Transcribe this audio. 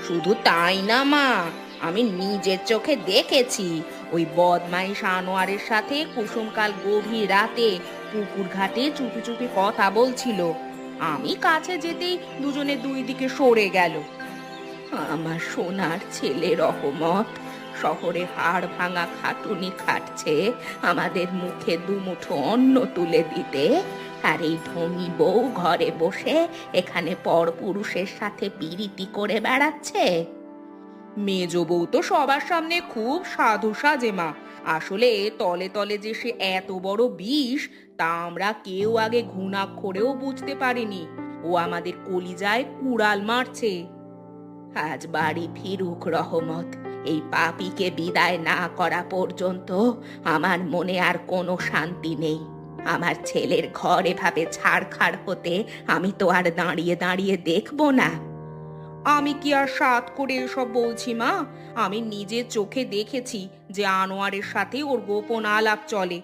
শুধু তাই না মা, আমি নিজের চোখে দেখেছি ওই বদমাইশ আনোয়ারের সাথে কুসুমকাল গভীর রাতে পুকুর ঘাটে চুপি চুপি কথা বলছিল। আমি কাছে যেতেই দুজনে দুই দিকে সরে গেল। আমার সোনার ছেলে রহমত শহরে হাড় ভাঙা খাটুনি খাটছে আমাদের মুখে দুমুঠো অন্ন তুলে দিতে, আর এই ধনী বউ ঘরে বসে এখানে পরপুরুষের সাথে পিরিতি করে বেড়াচ্ছে। মেজ বউ তো সবার সামনে খুব সাধু সাজে মা, আসলে তলে তলে যে সে এত বড় বিষ তা আমরা কেউ আগে ঘুণাক্ষরেও বুঝতে পারিনি। ও আমাদের কলিজায় কুড়াল মারছে। আজ বাড়ি ফিরুক রহমত, এই পাপীকে বিদায় না করা পর্যন্ত আমার মনে আর কোনো শান্তি নেই। আমার ছেলের ঘর এভাবে ছাড়খাড় হতে আমি তো আর দাঁড়িয়ে দাঁড়িয়ে দেখবো না। আমি কি আর সাধ করে এসব বলছি মা, আমি নিজের চোখে দেখেছি যে আনোয়ারের সাথে ওর গোপন আলাপ চলে।